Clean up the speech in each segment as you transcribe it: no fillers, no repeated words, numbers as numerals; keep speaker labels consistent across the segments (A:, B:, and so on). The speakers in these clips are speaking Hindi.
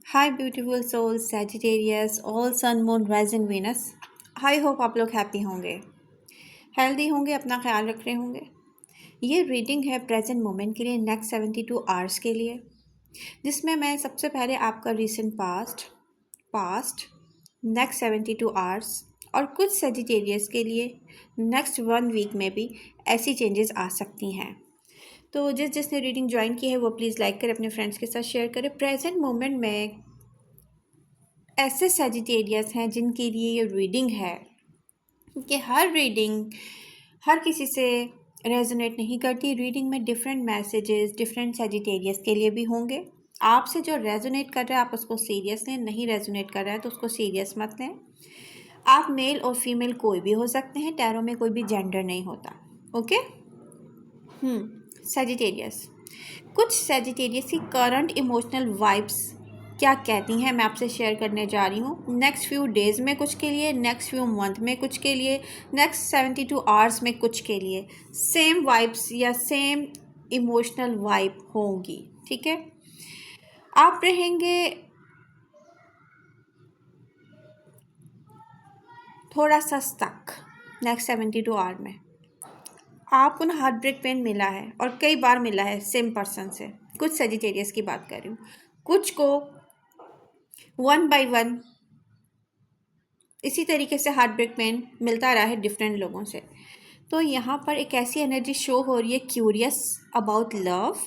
A: Hi beautiful soul Sagittarius all sun moon rising Venus. I hope आप लोग हैप्पी होंगे, हेल्दी होंगे, अपना ख्याल रख रहे होंगे। ये रीडिंग है प्रेजेंट मोमेंट के लिए, नेक्स्ट 72 आवर्स के लिए, जिसमें मैं सबसे पहले आपका रीसेंट पास्ट नेक्स्ट 72 आवर्स और कुछ सैजिटेरियस के लिए नेक्स्ट 1 वीक में भी ऐसी चेंजेस आ सकती हैं। तो जिसने रीडिंग ज्वाइन की है वो प्लीज़ लाइक करें, अपने फ्रेंड्स के साथ शेयर करें। प्रेजेंट मोमेंट में ऐसे सैजिटेरियस हैं जिनके लिए ये रीडिंग है कि हर रीडिंग हर किसी से रेजोनेट नहीं करती। रीडिंग में डिफरेंट मैसेजेस डिफरेंट सैजिटेरियस के लिए भी होंगे। आपसे जो रेजोनेट कर रहा है आप उसको सीरियस लें, नहीं रेजोनेट कर रहा है तो उसको सीरियस मत लें। आप मेल और फीमेल कोई भी हो सकते हैं, टैरो में कोई भी जेंडर नहीं होता। ओके। सैजिटेरियस, कुछ सैजिटेरियस की करंट इमोशनल वाइब्स क्या कहती हैं मैं आपसे शेयर करने जा रही हूँ। नेक्स्ट फ्यू डेज़ में कुछ के लिए, नेक्स्ट फ्यू मंथ में कुछ के लिए, नेक्स्ट 72 आवर्स में कुछ के लिए सेम वाइब्स या सेम इमोशनल वाइब होंगी। ठीक है, आप रहेंगे थोड़ा सा स्टक नेक्स्ट 72 आवर में। आपको ना हार्ट ब्रेक पेन मिला है और कई बार मिला है सेम पर्सन से। कुछ सैजिटेरियस की बात कर रही हूँ, कुछ को 1 बाय 1 इसी तरीके से हार्ट ब्रेक पेन मिलता रहा है डिफरेंट लोगों से। तो यहाँ पर एक ऐसी एनर्जी शो हो रही है, curious about love,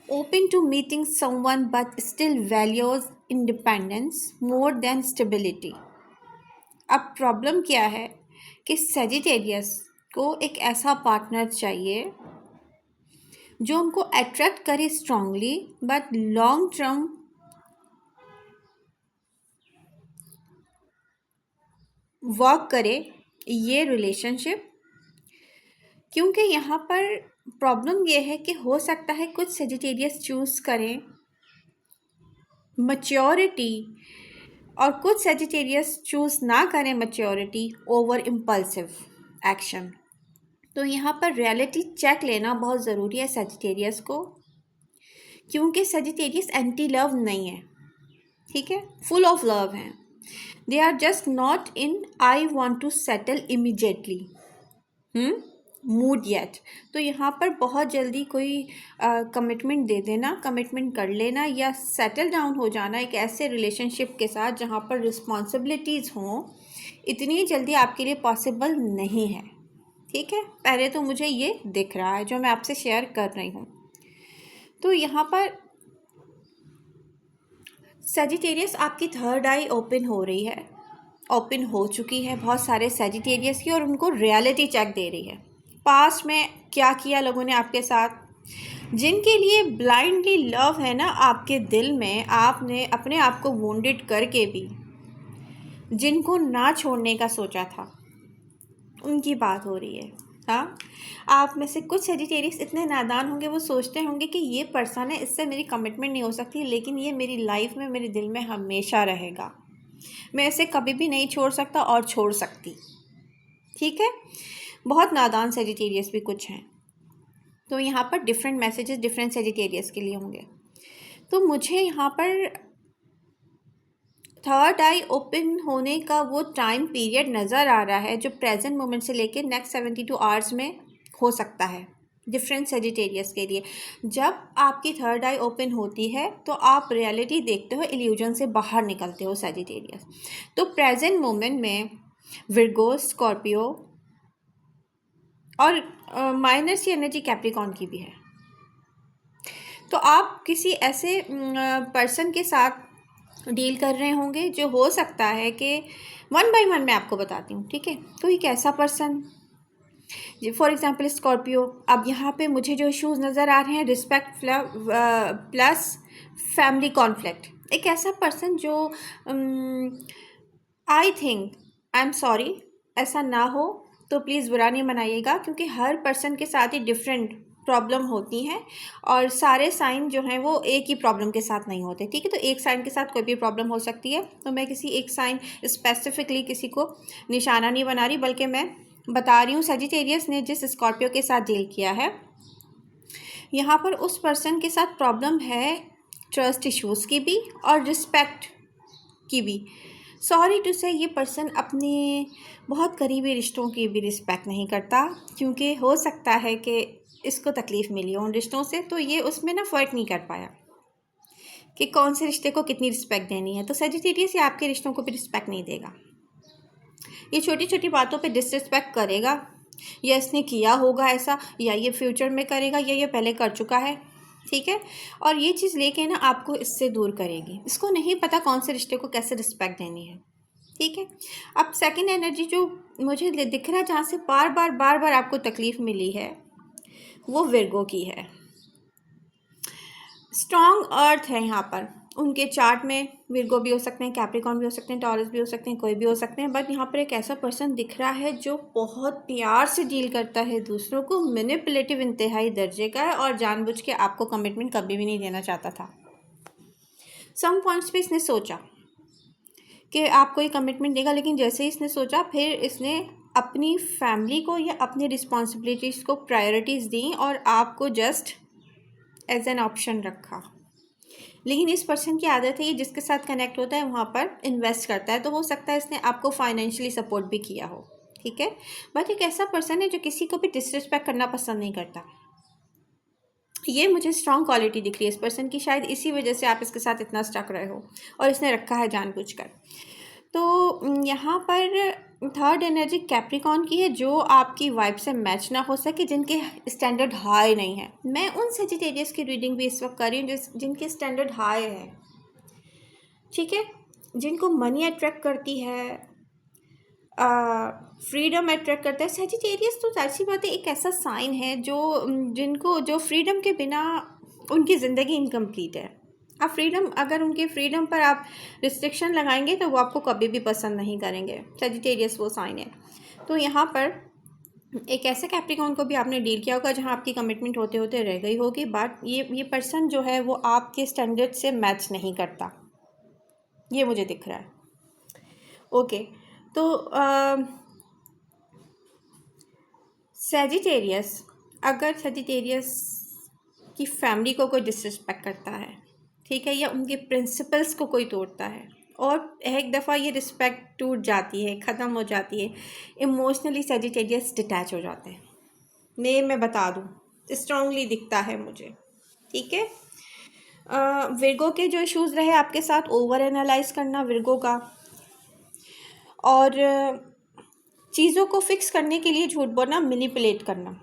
A: open to meeting someone but still values independence more than stability. अब प्रॉब्लम क्या है कि सैजिटेरियस को एक ऐसा पार्टनर चाहिए जो उनको अट्रैक्ट करे strongly, but long term work करे ये रिलेशनशिप। क्योंकि यहाँ पर प्रॉब्लम ये है कि हो सकता है कुछ सैजिटेरियस चूज़ करें मैच्योरिटी और कुछ सैजिटेरियस चूज़ ना करें मैच्योरिटी ओवर इम्पल्सिव एक्शन। तो यहाँ पर रियलिटी चेक लेना बहुत ज़रूरी है सैजिटेरियस को, क्योंकि सैजिटेरियस एंटी लव नहीं है। ठीक है, फुल ऑफ लव हैं। They are just not in I want to settle immediately mood yet. तो यहाँ पर बहुत जल्दी कोई कमिटमेंट दे देना, कमिटमेंट कर लेना या सेटल डाउन हो जाना एक ऐसे रिलेशनशिप के साथ जहाँ पर रिस्पॉन्सिबिलिटीज़ हों, इतनी जल्दी आपके लिए पॉसिबल नहीं है। ठीक है, पहले तो मुझे ये दिख रहा है जो मैं आपसे शेयर कर रही हूँ। तो यहाँ पर सैजिटेरियस आपकी थर्ड आई ओपन हो रही है, ओपन हो चुकी है बहुत सारे सैजिटेरियस की, और उनको रियलिटी चेक दे रही है। पास्ट में क्या किया लोगों ने आपके साथ, जिनके लिए ब्लाइंडली लव है ना आपके दिल में, आपने अपने आप को वुंडेड करके भी जिनको ना छोड़ने का सोचा था, उनकी बात हो रही है। हाँ, आप में से कुछ सैजिटेरियस इतने नादान होंगे, वो सोचते होंगे कि ये पर्सन है, इससे मेरी कमिटमेंट नहीं हो सकती, लेकिन ये मेरी लाइफ में मेरे दिल में हमेशा रहेगा, मैं इसे कभी भी नहीं छोड़ सकता और छोड़ सकती। ठीक है, बहुत नादान सैजिटेरियस भी कुछ हैं। तो यहाँ पर डिफरेंट मैसेजेस डिफरेंट सैजिटेरियस के लिए होंगे। तो मुझे यहाँ पर थर्ड आई ओपन होने का वो टाइम पीरियड नज़र आ रहा है जो प्रेजेंट मोमेंट से लेके नेक्स्ट 72 आवर्स में हो सकता है डिफरेंट सैजिटेरियस के लिए। जब आपकी थर्ड आई ओपन होती है तो आप रियलिटी देखते हो, इल्यूजन से बाहर निकलते हो सैजिटेरियस। तो प्रेजेंट मोमेंट में विर्गो, स्कॉर्पियो और माइनर सी एनर्जी कैप्रिकॉन की भी है। तो आप किसी ऐसे पर्सन के साथ डील कर रहे होंगे जो हो सकता है कि 1 बाय 1 मैं आपको बताती हूँ। ठीक है, तो एक ऐसा पर्सन, फॉर एग्जांपल स्कॉर्पियो, अब यहाँ पे मुझे जो इश्यूज नज़र आ रहे हैं रिस्पेक्ट प्लस फैमिली कॉन्फ्लिक्ट। एक ऐसा पर्सन जो I think, I am sorry, ऐसा ना हो तो प्लीज़ बुरा नहीं मनाइएगा, क्योंकि हर पर्सन के साथ ही डिफरेंट प्रॉब्लम होती हैं और सारे साइन जो हैं वो एक ही प्रॉब्लम के साथ नहीं होते। ठीक है, तो एक साइन के साथ कोई भी प्रॉब्लम हो सकती है। तो मैं किसी एक साइन स्पेसिफिकली किसी को निशाना नहीं बना रही, बल्कि मैं बता रही हूँ सजिटेरियस ने जिस स्कॉर्पियो के साथ डील किया है, यहाँ पर उस पर्सन के साथ प्रॉब्लम है ट्रस्ट इश्यूज़ की भी और रिस्पेक्ट की भी। सॉरी टू से ये पर्सन अपने बहुत करीबी रिश्तों की भी रिस्पेक्ट नहीं करता, क्योंकि हो सकता है कि इसको तकलीफ़ मिली हो उन रिश्तों से, तो ये उसमें ना फ़र्क नहीं कर पाया कि कौन से रिश्ते को कितनी रिस्पेक्ट देनी है। तो सेजिटेरियस ये आपके रिश्तों को भी रिस्पेक्ट नहीं देगा, ये छोटी छोटी बातों पे डिसरिस्पेक्ट करेगा, या इसने किया होगा ऐसा, या ये फ्यूचर में करेगा, या ये पहले कर चुका है, ठीक है। और ये चीज़ लेके ना आपको इससे दूर करेगी। इसको नहीं पता कौन से रिश्ते को कैसे रिस्पेक्ट देनी है, ठीक है। अब सेकंड एनर्जी जो मुझे दिख रहा है जहाँ से बार बार आपको तकलीफ़ मिली है, वो विर्गो की है। स्ट्रॉन्ग अर्थ है यहाँ पर उनके चार्ट में। विर्गो भी हो सकते हैं, कैप्रिकॉर्न भी हो सकते हैं, टॉरस भी हो सकते हैं, कोई भी हो सकते हैं। बट यहाँ पर एक ऐसा पर्सन दिख रहा है जो बहुत प्यार से डील करता है दूसरों को, मैनिपुलेटिव इंतहाई दर्जे का है, और जानबूझ के आपको कमिटमेंट कभी भी नहीं देना चाहता था। सम पॉइंट्स पे इसने सोचा कि आपको ये कमिटमेंट देगा, लेकिन जैसे ही इसने सोचा फिर इसने अपनी फैमिली को या अपनी रिस्पॉन्सिबिलिटीज़ को प्रायोरिटीज़ दी और आपको जस्ट एज एन ऑप्शन रखा। लेकिन इस पर्सन की आदत है, ये जिसके साथ कनेक्ट होता है वहाँ पर इन्वेस्ट करता है, तो हो सकता है इसने आपको फाइनेंशियली सपोर्ट भी किया हो, ठीक है। बट एक ऐसा पर्सन है जो किसी को भी डिसरिस्पेक्ट करना पसंद नहीं करता। ये मुझे स्ट्रॉन्ग क्वालिटी दिख रही है इस पर्सन की, शायद इसी वजह से आप इसके साथ इतना स्टक रहे हो और इसने रखा है जानबूझकर। तो यहाँ पर थर्ड एनर्जी कैप्रिकॉर्न की है, जो आपकी वाइब से मैच ना हो सके, जिनके स्टैंडर्ड हाई नहीं है। मैं उन सेजिटेरियस की रीडिंग भी इस वक्त कर रही हूँ जिनके स्टैंडर्ड हाई है, ठीक है। जिनको मनी अट्रैक्ट करती है, फ्रीडम अट्रैक्ट करता है। सेजिटेरियस तो जाहिर सी बात है एक ऐसा साइन है जो फ्रीडम के बिना उनकी ज़िंदगी इनकम्प्लीट है। आप फ्रीडम, अगर उनके फ्रीडम पर आप रिस्ट्रिक्शन लगाएंगे तो वो आपको कभी भी पसंद नहीं करेंगे। सेजिटेरियस वो साइन है। तो यहाँ पर एक ऐसे कैप्रिकॉर्न को भी आपने डील किया होगा जहाँ आपकी कमिटमेंट होते होते रह गई होगी, बट ये पर्सन जो है वो आपके स्टैंडर्ड से मैच नहीं करता, ये मुझे दिख रहा है। ओके, तो सेजिटेरियस, अगर सेजिटेरियस की फैमिली को कोई डिसरिस्पेक्ट करता है, ठीक है, या उनके प्रिंसिपल्स को कोई तोड़ता है, और एक दफ़ा ये रिस्पेक्ट टूट जाती है, ख़त्म हो जाती है, इमोशनली सेजिटेरियस डिटैच हो जाते हैं। मैं बता दूँ, स्ट्रांगली दिखता है मुझे, ठीक है। विर्गो के जो इश्यूज़ रहे आपके साथ, ओवर एनालाइज करना विर्गो का, और चीज़ों को फिक्स करने के लिए झूठ बोलना, मैनिपुलेट करना,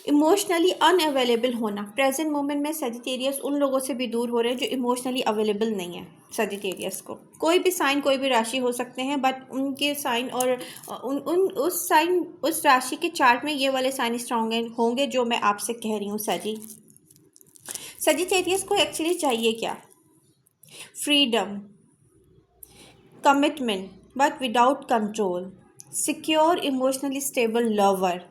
A: इमोशनली अनअवेलेबल होना। प्रेजेंट मोमेंट में सेजिटेरियस उन लोगों से भी दूर हो रहे हैं जो इमोशनली अवेलेबल नहीं है। सेजिटेरियस को कोई भी साइन, कोई भी राशि हो सकते हैं, बट उनके साइन और उस राशि के चार्ट में ये वाले साइन स्ट्रॉन्ग होंगे जो मैं आपसे कह रही हूँ। सेजिटेरियस को एक्चुअली चाहिए क्या? Freedom, commitment but without control, secure emotionally stable lover,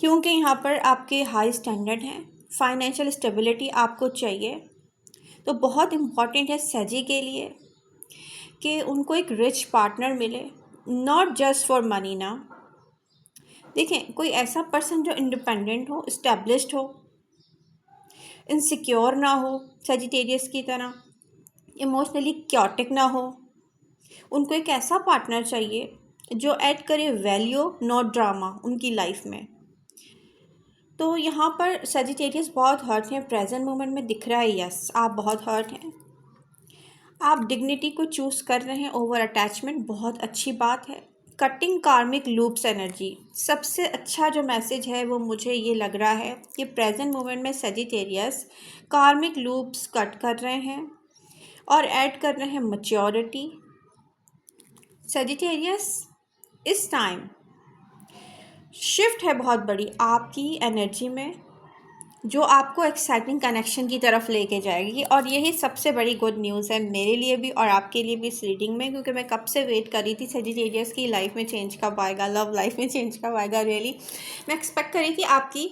A: क्योंकि यहाँ पर आपके हाई स्टैंडर्ड हैं, फाइनेंशियल स्टेबिलिटी आपको चाहिए। तो बहुत इम्पॉर्टेंट है सेजी के लिए कि उनको एक रिच पार्टनर मिले, नॉट जस्ट फॉर मनी ना। देखें, कोई ऐसा पर्सन जो इंडिपेंडेंट हो, इस्टेब्लिश्ड हो, इनसिक्योर ना हो सेजिटेरियस की तरह, इमोशनली क्योटिक ना हो। उनको एक ऐसा पार्टनर चाहिए जो ऐड करे वैल्यू, नॉट ड्रामा उनकी लाइफ में। तो यहाँ पर सेजिटेरियस बहुत हर्ट हैं, प्रेजेंट मोमेंट में दिख रहा है। यस, आप बहुत हर्ट हैं, आप डिग्निटी को चूज़ कर रहे हैं ओवर अटैचमेंट, बहुत अच्छी बात है। कटिंग कार्मिक लूप्स एनर्जी, सबसे अच्छा जो मैसेज है वो मुझे ये लग रहा है कि प्रेजेंट मोमेंट में सेजिटेरियस कार्मिक लूप्स कट कर रहे हैं और ऐड कर रहे हैं मैच्योरिटी। सेजिटेरियस इस टाइम शिफ्ट है बहुत बड़ी आपकी एनर्जी में, जो आपको एक्साइटिंग कनेक्शन की तरफ लेके जाएगी। और यही सबसे बड़ी गुड न्यूज़ है मेरे लिए भी और आपके लिए भी इस रीडिंग में, क्योंकि मैं कब से वेट कर रही थी सेजिटेरियस की लाइफ में चेंज कब आएगा, लव लाइफ में चेंज कब आएगा। रियली मैं एक्सपेक्ट कर रही थी आपकी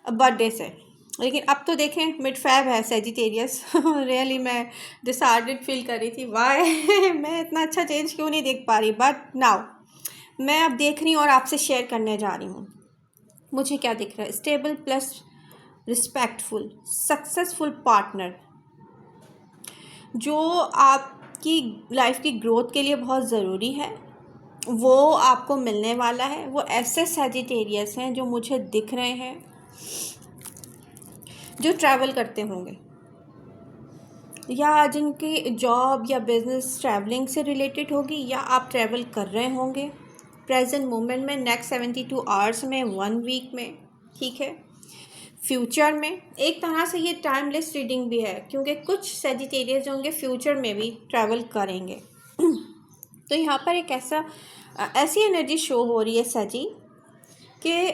A: बर्थडे से, लेकिन अब तो देखें मिड फैब है सेजिटेरियस। रियली मैं डिसहार्टेड फील कर रही थी, वाई मैं इतना अच्छा चेंज क्यों नहीं देख पा रही, बट नाउ मैं अब देख रही हूँ और आपसे शेयर करने जा रही हूँ। मुझे क्या दिख रहा है? Stable plus respectful, successful partner जो आपकी लाइफ की ग्रोथ के लिए बहुत ज़रूरी है, वो आपको मिलने वाला है। वो ऐसे सैजिटेरियस हैं जो मुझे दिख रहे हैं, जो ट्रैवल करते होंगे या जिनकी जॉब या बिजनेस ट्रैवलिंग से रिलेटेड होगी, या आप ट्रैवल कर रहे होंगे प्रेजेंट मोमेंट में, नेक्स्ट 72 आवर्स में, 1 वीक में, ठीक है। फ्यूचर में एक तरह से ये टाइमलेस रीडिंग भी है, क्योंकि कुछ सैजिटेरियस जो होंगे फ्यूचर में भी ट्रैवल करेंगे। तो यहाँ पर एक ऐसी एनर्जी शो हो रही है सजी कि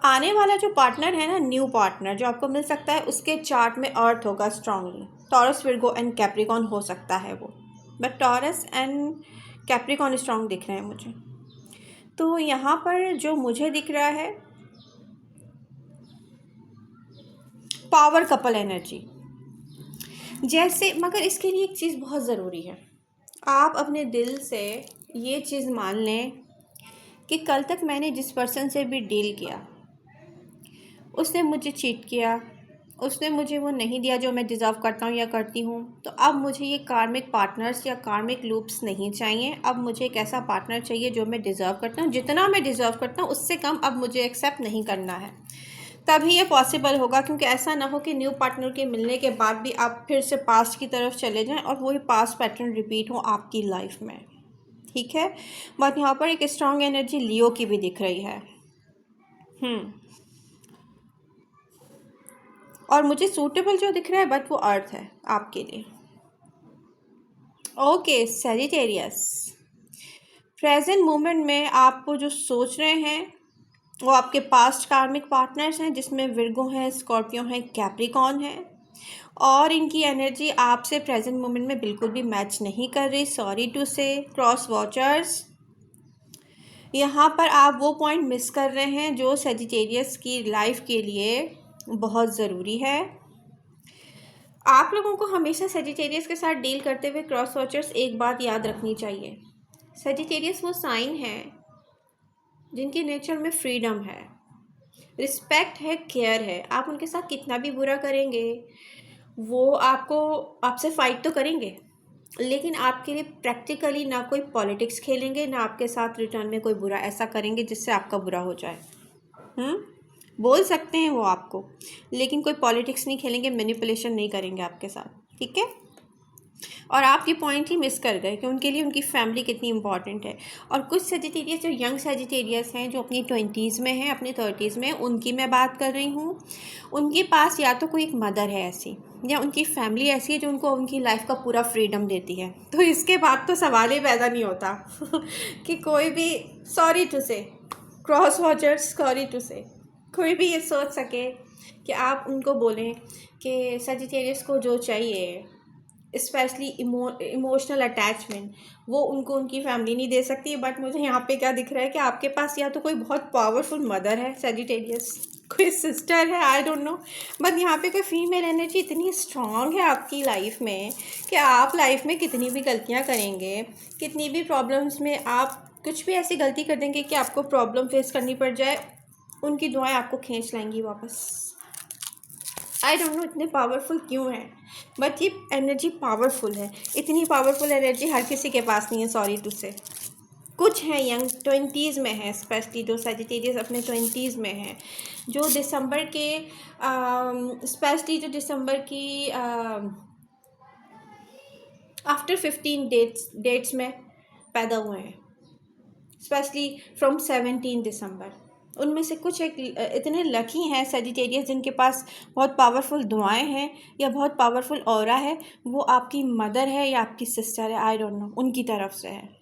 A: आने वाला जो पार्टनर है ना, न्यू पार्टनर जो आपको मिल सकता है, उसके चार्ट में अर्थ होगा strongly. Taurus, Virgo and Capricorn हो सकता है वो, but taurus and Capricorn strong दिख रहे हैं मुझे। तो यहाँ पर जो मुझे दिख रहा है पावर कपल एनर्जी जैसे, मगर इसके लिए एक चीज़ बहुत ज़रूरी है। आप अपने दिल से ये चीज़ मान लें कि कल तक मैंने जिस पर्सन से भी डील किया, उसने मुझे चीट किया, उसने मुझे वो नहीं दिया जो मैं डिज़र्व करता हूँ या करती हूँ। तो अब मुझे ये कार्मिक पार्टनर्स या कार्मिक लूप्स नहीं चाहिए। अब मुझे एक ऐसा पार्टनर चाहिए जो मैं डिज़र्व करता हूँ, जितना मैं डिज़र्व करता हूँ उससे कम अब मुझे एक्सेप्ट नहीं करना है। तभी ये पॉसिबल होगा, क्योंकि ऐसा ना हो कि न्यू पार्टनर के मिलने के बाद भी आप फिर से पास्ट की तरफ चले जाएं और वही पास्ट पैटर्न रिपीट हो आपकी लाइफ में, ठीक है। बट यहाँ पर एक स्ट्रॉन्ग एनर्जी लियो की भी दिख रही है। और मुझे सूटेबल जो दिख रहा है, बट वो अर्थ है आपके लिए। ओके सैजिटेरियस, प्रेजेंट मोमेंट में आपको जो सोच रहे हैं वो आपके पास्ट कार्मिक पार्टनर्स हैं, जिसमें विर्गो हैं, स्कॉर्पियो हैं, कैप्रिकॉन हैं, और इनकी एनर्जी आपसे प्रेजेंट मोमेंट में बिल्कुल भी मैच नहीं कर रही। सॉरी टू से क्रॉस वॉचर्स, यहाँ पर आप वो पॉइंट मिस कर रहे हैं जो सैजिटेरियस की लाइफ के लिए बहुत ज़रूरी है। आप लोगों को हमेशा सैजिटेरियस के साथ डील करते हुए क्रॉस वॉचर्स एक बात याद रखनी चाहिए, सैजिटेरियस वो साइन है जिनके नेचर में फ्रीडम है, रिस्पेक्ट है, केयर है। आप उनके साथ कितना भी बुरा करेंगे, वो आपसे फाइट तो करेंगे, लेकिन आपके लिए प्रैक्टिकली ना कोई पॉलिटिक्स खेलेंगे, ना आपके साथ रिटर्न में कोई बुरा ऐसा करेंगे जिससे आपका बुरा हो जाए। बोल सकते हैं वो आपको, लेकिन कोई पॉलिटिक्स नहीं खेलेंगे, मैनिपुलेशन नहीं करेंगे आपके साथ, ठीक है। और आप ये पॉइंट ही मिस कर गए कि उनके लिए उनकी फैमिली कितनी इंपॉर्टेंट है। और कुछ सैजिटेरियस जो यंग सैजिटेरियस हैं, जो अपनी 20s में हैं, अपने 30s में, उनकी मैं बात कर रही हूँ। उनके पास या तो कोई एक मदर है ऐसी, या उनकी फैमिली ऐसी है जो उनको उनकी लाइफ का पूरा फ्रीडम देती है। तो इसके बाद तो सवाल ही पैदा नहीं होता कि कोई भी, सॉरी टू से क्रॉस वॉचर्स, सॉरी टू से कोई भी ये सोच सके कि आप उनको बोलें कि सैजिटेरियस को जो चाहिए, स्पेशली इमोशनल अटैचमेंट, वो उनको उनकी फैमिली नहीं दे सकती। बट मुझे यहाँ पे क्या दिख रहा है कि आपके पास या तो कोई बहुत पावरफुल मदर है सैजिटेरियस, कोई सिस्टर है, आई डोंट नो, बट यहाँ पे कोई फीमेल एनर्जी इतनी स्ट्रॉन्ग है आपकी लाइफ में कि आप लाइफ में कितनी भी गलतियाँ करेंगे, कितनी भी प्रॉब्लम्स में आप कुछ भी ऐसी गलती कर देंगे कि आपको प्रॉब्लम फेस करनी पड़ जाए, उनकी दुआएं आपको खींच लाएंगी वापस। आई डोंट नो इतने पावरफुल क्यों है, बट ये एनर्जी पावरफुल है। इतनी पावरफुल एनर्जी हर किसी के पास नहीं है, सॉरी टू से। कुछ हैं यंग 20s में है, स्पेशली जो सैजिटेरियस अपने 20s में है, जो दिसंबर के स्पेशली जो दिसंबर की आफ्टर 15 डेट्स में पैदा हुए हैं, स्पेशली फ्रॉम 17 दिसंबर। उनमें से कुछ एक इतने लकी हैं सैजिटेरियस जिनके पास बहुत पावरफुल दुआएं हैं या बहुत पावरफुल ऑरा है। वो आपकी मदर है या आपकी सिस्टर है, आई डोंट नो, उनकी तरफ से है।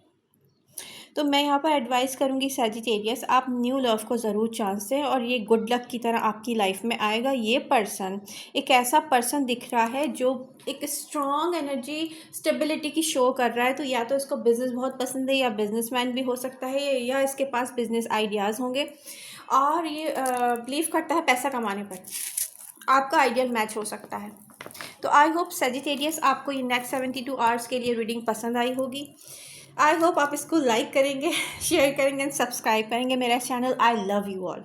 A: तो मैं यहाँ पर एडवाइस करूँगी सैजिटेरियस, आप न्यू लव को ज़रूर चांस दें, और ये गुड लक की तरह आपकी लाइफ में आएगा। ये पर्सन एक ऐसा पर्सन दिख रहा है जो एक स्ट्रॉन्ग एनर्जी स्टेबिलिटी की शो कर रहा है। तो या तो इसको बिज़नेस बहुत पसंद है, या बिजनेसमैन भी हो सकता है, या इसके पास बिजनेस आइडियाज़ होंगे, और ये बिलीव करता है पैसा कमाने पर। आपका आइडियल मैच हो सकता है। तो आई होप सैजिटेरियस आपको ये नेक्स्ट 72 आवर्स के लिए रीडिंग पसंद आई होगी। आई होप आप इसको लाइक करेंगे, शेयर करेंगे एंड सब्सक्राइब करेंगे मेरा channel. I love you all.